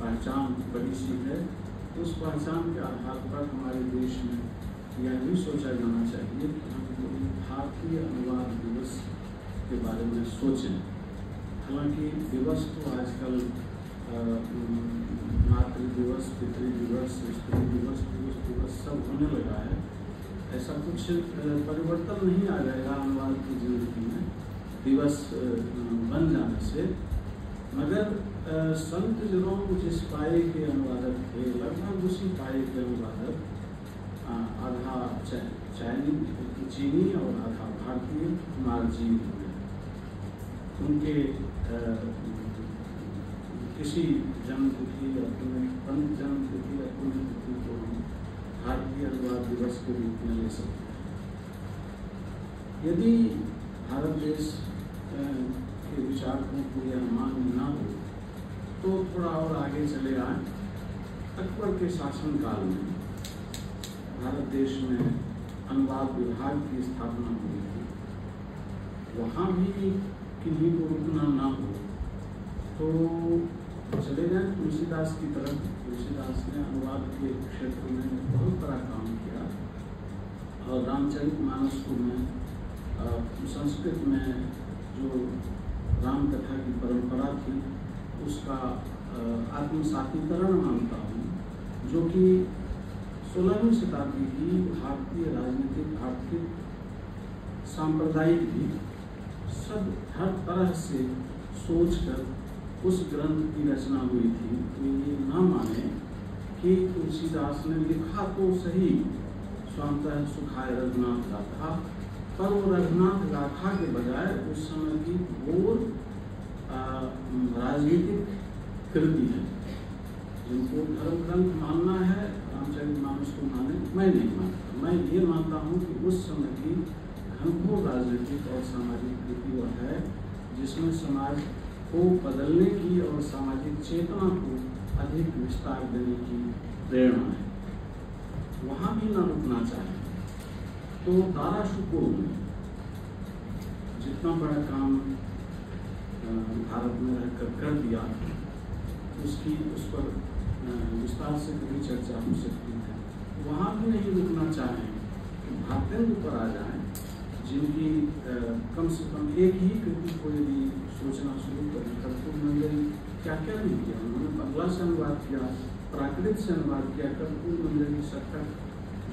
पहचान बड़ी सी है। उस पहचान के आधार पर हमारे देश में यह भी सोचा जाना चाहिए कि हम कोई भारतीय अनुवाद दिवस के बारे में सोचें। हालांकि दिवस तो आजकल मातृ दिवस, पितृ दिवस, स्त्री दिवस, पुरुष दिवस सब होने लगा है। ऐसा कुछ परिवर्तन नहीं आ जाएगा अनुवाद की जिंदगी में दिवस बन जाने से, मगर संत जेरोम जिस पाए के अनुवादक थे, लगभग उसी पाए के अनुवादक आधा चीनी और आधा भारतीय मार्जी हुए। उनके किसी जन्मतिथि या पंत जन्मतिथि या पुण्यतिथि को हम भारतीय अनुवाद दिवस के रूप में ले सकते हैं। यदि भारत देश के विचारकों को यह मान्य न हो तो थोड़ा और आगे चले आए। अकबर के शासनकाल में भारत देश में अनुवाद विभाग की स्थापना हुई थी। वहाँ भी किन्हीं को रुकना ना हो तो चले गए तुलसीदास की तरफ। तुलसीदास ने अनुवाद के क्षेत्र में बहुत बड़ा काम किया और रामचरितमानस को मैं संस्कृत में जो राम कथा की परंपरा थी उसका आत्मसातीकरण मानता हूँ, जो कि 16वीं शताब्दी की भारतीय राजनीतिक, आर्थिक, सांप्रदायिक भी सब हर तरह से सोचकर उस ग्रंथ की रचना हुई थी। तो ये न माने कि तुलसीदास ने लिखा तो सही स्वांतः सुखाय रघुनाथ गाथा, पर वो रघुनाथ गाथा के बजाय उस समय की घोर राजनीतिक कृति है। जिनको धर्म ग्रंथ मानना है रामचरितमानस को माने, मैं नहीं मानता। मैं ये मानता हूँ कि उस समय की घनघोर राजनीतिक और सामाजिक कृति वह है जिसमें समाज को बदलने की और सामाजिक चेतना को अधिक विस्तार देने की प्रेरणा है। वहाँ भी न रुकना चाहिए। तो दाराशुकोर में जितना बड़ा काम भारत में रहकर कर दिया उसकी उस पर विस्तार से कभी चर्चा हो सकती है। वहाँ भी नहीं रुकना चाहें, भारतेंदु पर आ जाएं, जिनकी कम से कम एक ही कृति को यदि सोचना शुरू करें। कर्पूर मंजरी क्या क्या नहीं किया उन्होंने। बंगला से अनुवाद किया, प्राकृत से अनुवाद किया। कर्पूर मंजरी शतक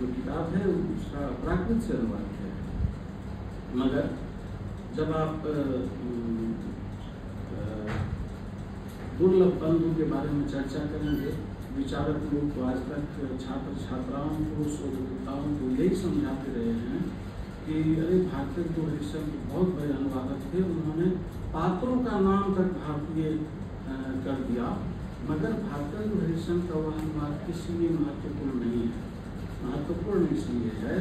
जो किताब है उसका प्राकृत से अनुवाद किया है। मगर जब आप दुर्लभ बंधु के बारे में चर्चा करेंगे, विचारक लोग तो आज तक छात्र छात्राओं को, शोधकर्ताओं को यही समझाते रहे हैं कि अरे भारतेंदु हरिश्चंद्र तो बहुत बड़े अनुवादक थे, उन्होंने पात्रों का नाम तक भारतीय कर दिया। मगर भारतेंदु हरिश्चंद्र का वह अनुवाद इसलिए महत्वपूर्ण नहीं है। महत्वपूर्ण इसलिए है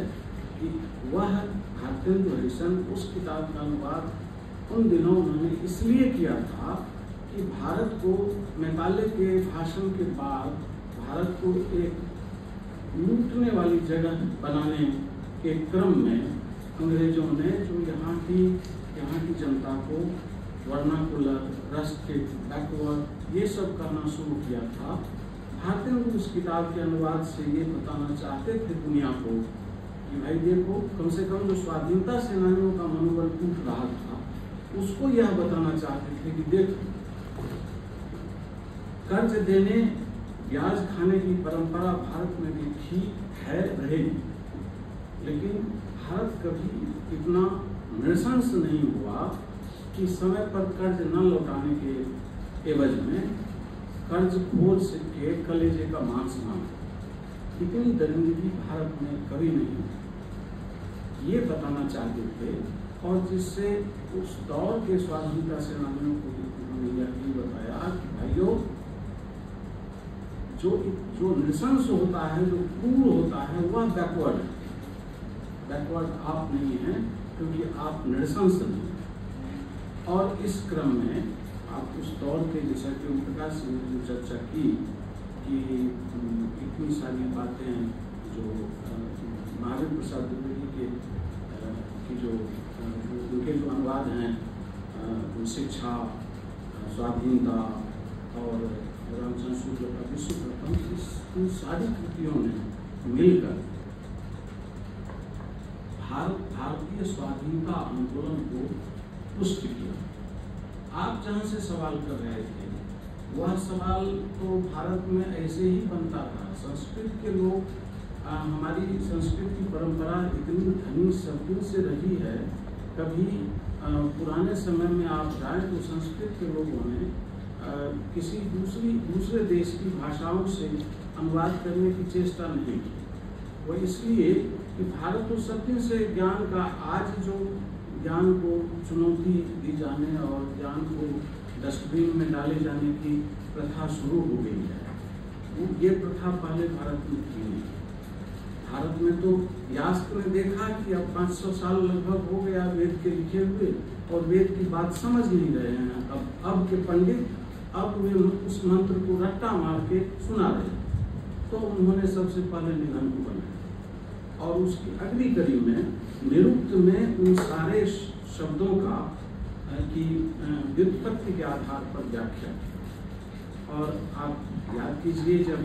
कि वह भारतेंदु हरिश्चंद्र उस किताब का अनुवाद उन दिनों उन्होंने इसलिए किया था कि भारत को मैकाले के भाषण के बाद भारत को एक लूटने वाली जगह बनाने के क्रम में अंग्रेजों ने जो यहाँ की जनता को वर्नाकुलर, रस्टिक, बैकवर्ड ये सब करना शुरू किया था। भारतेंदु उस किताब के अनुवाद से ये बताना चाहते थे दुनिया को कि भाई देखो, कम से कम जो स्वाधीनता सेनानियों का मनोबल टूट रहा था उसको यह बताना चाहते थे कि देखो, कर्ज देने, ब्याज खाने की परंपरा भारत में भी ठीक है, रहेगी, लेकिन भारत कभी इतना नृशंस नहीं हुआ कि समय पर कर्ज न लौटाने के एवज में कर्ज खोर के कलेजे का मांस मांगे। इतनी दरिंदगी भारत में कभी नहीं, ये बताना चाहते थे। और जिससे उस दौर के स्वाधीनता सेनानियों को उन्होंने यह भी बताया कि भाइयों, जो नृशंस होता है, जो क्रूर होता है, वह बैकवर्ड है। बैकवर्ड आप नहीं है क्योंकि आप नृशंस नहीं है। और इस क्रम में आप उस दौर के, जैसा कि प्रकाश सिंह ने जो चर्चा की कि इतनी सारी बातें जो महावीर प्रसाद द्विवेदी के जो उनके जो अनुवाद हैं, शिक्षा, स्वाधीनता और रामचंद्र शुक्ल उन सारी कृतियों ने मिलकर भारतीय स्वाधीनता आंदोलन को पुष्ट किया। आप जहां से सवाल कर रहे थे वह सवाल तो भारत में ऐसे ही बनता रहा। संस्कृत के लोग, हमारी संस्कृत की परंपरा इतनी घनी सदियों से रही है। कभी पुराने समय में आप जाएं तो संस्कृत के लोगों ने किसी दूसरे देश की भाषाओं से अनुवाद करने की चेष्टा नहीं की। वो इसलिए कि भारत तो सत्य से ज्ञान का, आज जो ज्ञान को चुनौती दी जाने और ज्ञान को डस्टबिन में डाले जाने की प्रथा शुरू हो गई है, वो ये प्रथा पहले भारत में थी नहीं। भारत में तो यास्क ने देखा कि अब 500 साल लगभग हो गया वेद के लिखे हुए, और वेद की बात समझ नहीं रहे हैं। अब के पंडित अब वे उस मंत्र को रट्टा मार के सुना रहे हैं। तो उन्होंने सबसे पहले निबंध को बनाया और उसकी अगली कड़ी में निरुक्त में उन सारे शब्दों का की व्युत्पत्ति के आधार पर व्याख्या। और आप याद कीजिए, जब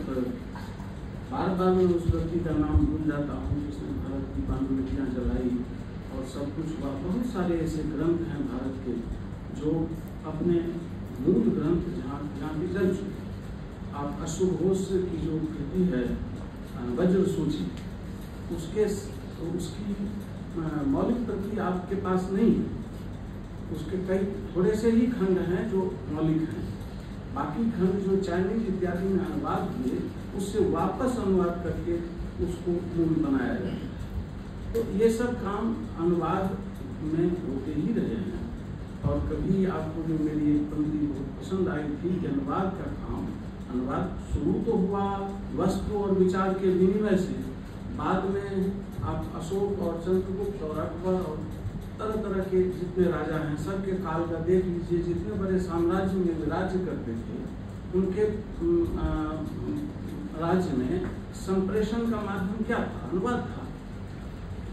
बार बार मैं उस व्यक्ति का नाम भूल जाता हूँ जिसने भारत की पांडुलिपियाँ जलाई और सब कुछ हुआ। बहुत सारे ऐसे ग्रंथ हैं भारत के जो अपने मूल ग्रंथ जहाँ की जल चुके। आप अशुभ घोष की जो कृति है वज्र सूची, उसकी मौलिक प्रति आपके पास नहीं है। उसके कई थोड़े से ही खंड हैं जो मौलिक हैं, बाकी खंड जो चाइनीज इत्यादि में अनुवाद हुए उससे वापस अनुवाद करके उसको मूल बनाया जाए। तो ये सब काम अनुवाद में होते ही रहे हैं। और कभी आपको जो मेरी एक पंक्ति बहुत पसंद आई थी कि अनुवाद का काम, अनुवाद शुरू तो हुआ वस्तु और विचार के विनिमय से, बाद में आप अशोक और चंद्रगुप्त और अकबर और तरह तरह के जितने राजा हैं सबके काल का देख लीजिए। जितने बड़े साम्राज्य में वे राज्य करते थे, उनके राज्य में संप्रेषण का माध्यम क्या था? अनुवाद था।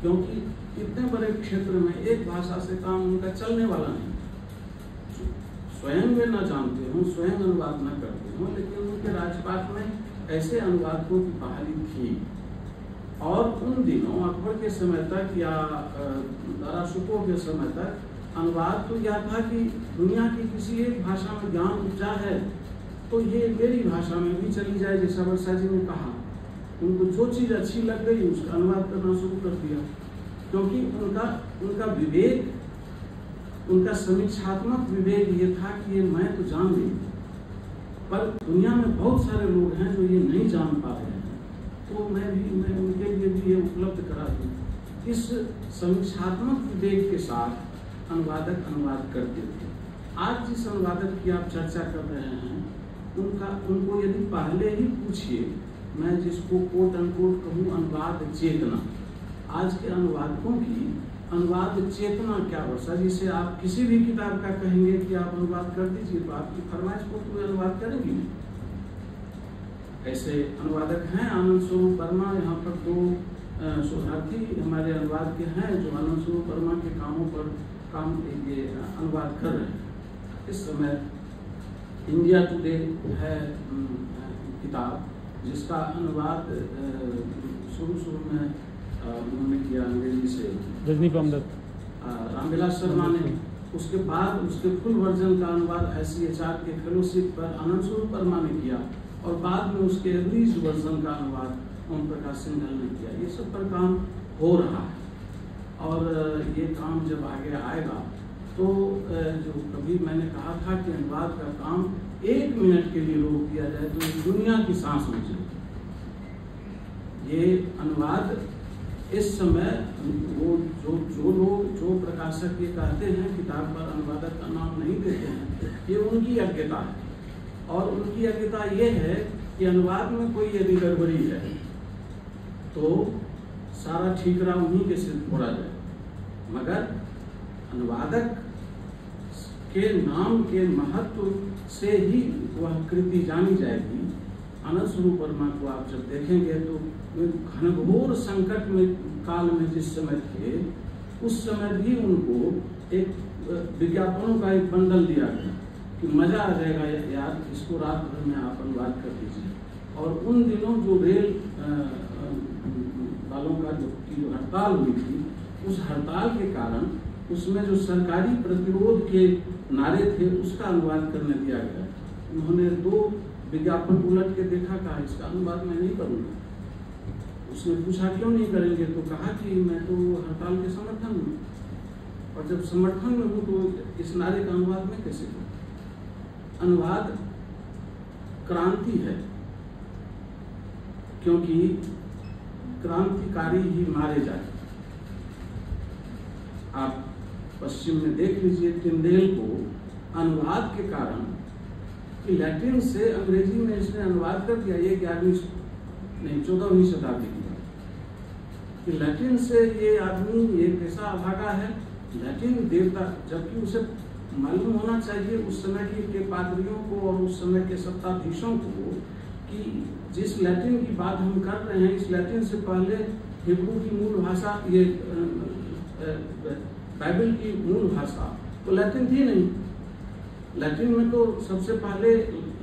क्योंकि इतने बड़े क्षेत्र में एक भाषा से काम उनका चलने वाला नहीं। स्वयं वे न जानते हों, स्वयं अनुवाद न करते हों, लेकिन उनके राजपाट में ऐसे अनुवादकों की बहाली थी। और उन दिनों अकबर के समय तक या दारा शुको के समय तक अनुवाद तो यह था कि दुनिया की किसी एक भाषा में ज्ञान उपजा है तो ये मेरी भाषा में भी चली जाए, जैसा वर्षा जी ने कहा। उनको जो चीज़ अच्छी लग गई उसका अनुवाद करना शुरू कर दिया, क्योंकि उनका विवेक, उनका समीक्षात्मक विवेक ये था कि ये मैं तो जान गई, पर दुनिया में बहुत सारे लोग हैं जो ये नहीं जान पा रहे हैं, तो मैं उनके लिए भी ये उपलब्ध करा दूं। इस समीक्षात्मक विवेक के साथ अनुवादक अनुवाद करते थे। आज जिस अनुवादक की आप चर्चा कर रहे हैं उनको यदि पहले ही पूछिए, मैं जिसको कोट अनकोट कहूँ अनुवाद चेतना, आज के अनुवादकों की अनुवाद चेतना क्या वर्षा जी से आप किसी भी किताब का कहेंगे कि आप अनुवाद कर दीजिए तो आपकी फरमाइश को तो अनुवाद करेंगे नहीं। ऐसे अनुवादक हैं आनंद स्वरूप वर्मा, यहाँ पर 2 शोधार्थी हमारे अनुवाद के हैं जो आनंद स्वरूप वर्मा के कामों पर ये अनुवाद कर रहे हैं। इस समय इंडिया टुडे है किताब, जिसका अनुवाद शुरू में उन्होंने किया अंग्रेजी से रजनी पामदर, रामविलास शर्मा ने। उसके बाद उसके फुल वर्जन का अनुवाद ICHR के फेलोशिप पर आनंद स्वरूप वर्मा ने किया, और बाद में उसके रिलीज वर्जन का अनुवाद ओम प्रकाश सिंघल ने किया। ये सब पर काम हो रहा है, और ये काम जब आगे आएगा तो जो कभी मैंने कहा था कि अनुवाद का काम 1 मिनट के लिए रोक दिया जाए तो दुनिया की सांस रुक जाए। ये अनुवाद इस समय वो जो लोग, जो प्रकाशक ये कहते हैं किताब पर अनुवादक का नाम नहीं देते हैं, ये उनकी अज्ञता है। और उनकी अज्ञता ये है कि अनुवाद में कोई यदि गड़बड़ी है तो सारा ठीकरा उन्हीं के सिर फोड़ा जाए, मगर अनुवादक के नाम के महत्व से ही वह कृति जानी जाएगी। आनंद स्वरूप वर्मा को आप जब देखेंगे तो घनघोर संकट में काल में जिस समय थे, उस समय भी उनको एक विज्ञापनों का एक बंडल दिया गया कि मजा आ जाएगा यार, इसको रात भर में आप अनुवाद कर दीजिए। और उन दिनों जो रेल वालों का जो हड़ताल हुई थी, उस हड़ताल के कारण उसमें जो सरकारी प्रतिरोध के नारे थे उसका अनुवाद करने दिया गया। उन्होंने 2 विज्ञापन उलट के देखा, कहा इसका अनुवाद मैं नहीं करूँगा। उसने पूछा क्यों नहीं करेंगे, तो कहा कि मैं तो हड़ताल के समर्थन में, और जब समर्थन में हूँ तो इस नारे का अनुवाद मैं कैसे करूँ। अनुवाद क्रांति है, क्योंकि क्रांतिकारी ही मारे जाए। आप पश्चिम में देख लीजिए, टिंडेल को अनुवाद के कारण कि लैटिन से अंग्रेजी में इसने अनुवाद कर दिया, ये 14वीं शताब्दी की बात, कि लैटिन से ये आदमी ये कैसा अभागा है, लैटिन देवता, जबकि उसे मालूम होना चाहिए उस समय के पादरियों को और उस समय के सत्ताधीशों को कि जिस लैटिन की बात हम कर रहे हैं, इस लैटिन से पहले हिब्रू की मूल भाषा, ये बाइबल की मूल भाषा तो लैटिन थी नहीं। लैटिन में तो सबसे पहले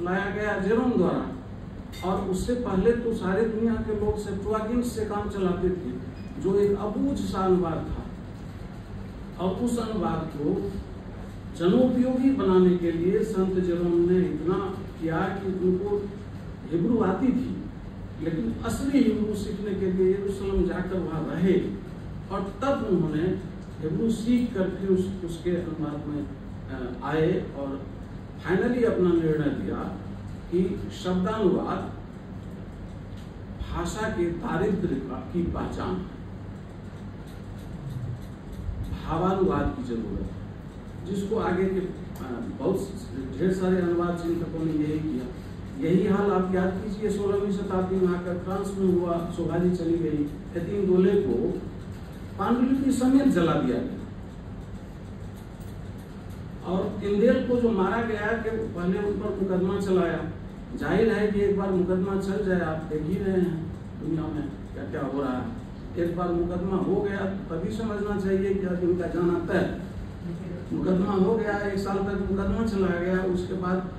लाया गया जेरोम द्वारा, और उससे पहले तो सारे दुनिया के लोग सेप्टुआगिंट से काम चलाते थे, जो एक अबूझ सा अनुवाद था। और उस अनुवाद को जनोपयोगी बनाने के लिए संत जेरोम ने इतना किया कि उनको हिब्रू आती थी, लेकिन असली हिब्रू सीखने के लिए यरूशलेम जाकर वहाँ रहे, और तब उन्होंने हिब्रू सीख कर फिर उसके अनुवाद में आए और फाइनली अपना निर्णय दिया कि शब्दानुवाद भाषा के दारिद्र्य की पहचान है, भावानुवाद की जरूरत है, जिसको आगे के बहुत ढेर सारे अनुवाद चिंतकों ने यही किया। यही हाल आप याद कीजिए 16वीं शताब्दी में आकर फ्रांस में हुआ, शोभाजी चली गई, एतिन दोले को पांडुलिपि समेत जला दिया गया, और टिंडेल को जो मारा गया कि पहले उन पर मुकदमा चलाया। जाहिर है कि एक बार मुकदमा चल जाए, आप देख ही रहे हैं दुनिया में क्या क्या हो रहा है, एक बार मुकदमा हो गया तभी समझना चाहिए कि इनका जाना तय। मुकदमा हो गया, 1 साल तक मुकदमा चला गया, उसके बाद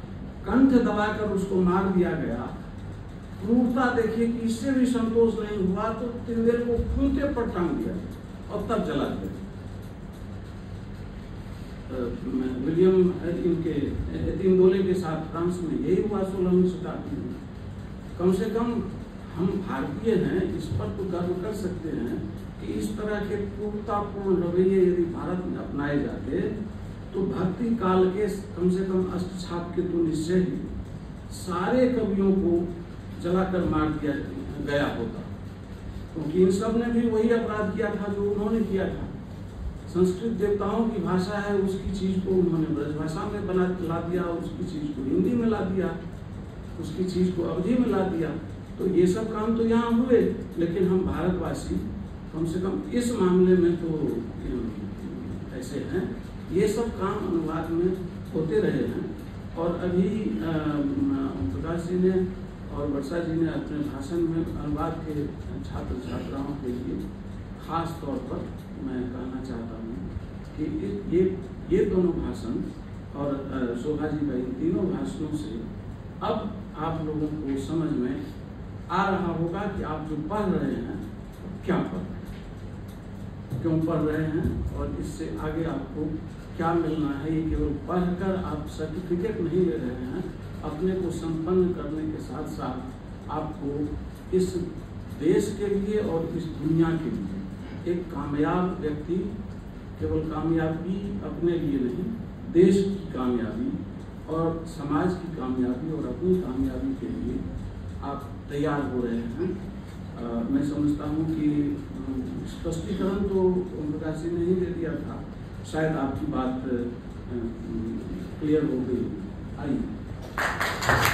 कंठ दबाकर उसको मार दिया गया। क्रूरता देखिए कि इससे भी संतोष नहीं हुआ तो टिंडेल को खूंटे पर टांग दिया और तब जला दिया। विलियम इनके एतिन दोले के साथ फ्रांस में यही हुआ 16वीं शताब्दी में। कम से कम हम भारतीय हैं, इस पर तो गर्व कर सकते हैं कि इस तरह के क्रूरतापूर्ण रवैये यदि भारत में अपनाए जाते तो भक्ति काल के कम से कम अष्टछाप के तो निश्चय ही सारे कवियों को जलाकर मार दिया गया होता, क्योंकि इन सब ने भी वही अपराध किया था जो उन्होंने किया था। संस्कृत देवताओं की भाषा है, उसकी चीज को उन्होंने ब्रजभाषा में ला दिया, उसकी चीज को हिंदी में ला दिया, उसकी चीज को अवधी में ला दिया। तो ये सब काम तो यहाँ हुए, लेकिन हम भारतवासी कम से कम इस मामले में तो ऐसे हैं, ये सब काम अनुवाद में होते रहे हैं। और अभी प्रकाश जी ने और वर्षा जी ने अपने भाषण में अनुवाद के छात्र छात्राओं के लिए खास तौर पर मैं कहना चाहता हूँ कि ये दोनों भाषण और शोभा जी का इन तीनों भाषणों से अब आप लोगों को समझ में आ रहा होगा कि आप जो पढ़ रहे हैं क्या पढ़ रहे हैं, क्यों पढ़ रहे हैं, और इससे आगे आपको क्या मिलना है। ये केवल पढ़कर आप सर्टिफिकेट नहीं ले रहे हैं, अपने को संपन्न करने के साथ साथ आपको इस देश के लिए और इस दुनिया के लिए एक कामयाब व्यक्ति, केवल कामयाबी अपने लिए नहीं, देश की कामयाबी और समाज की कामयाबी और अपनी कामयाबी के लिए आप तैयार हो रहे हैं। मैं समझता हूँ कि स्पष्टीकरण तो ओम प्रकाश जी ने ही दे दिया था, शायद आपकी बात क्लियर हो गई। आइए।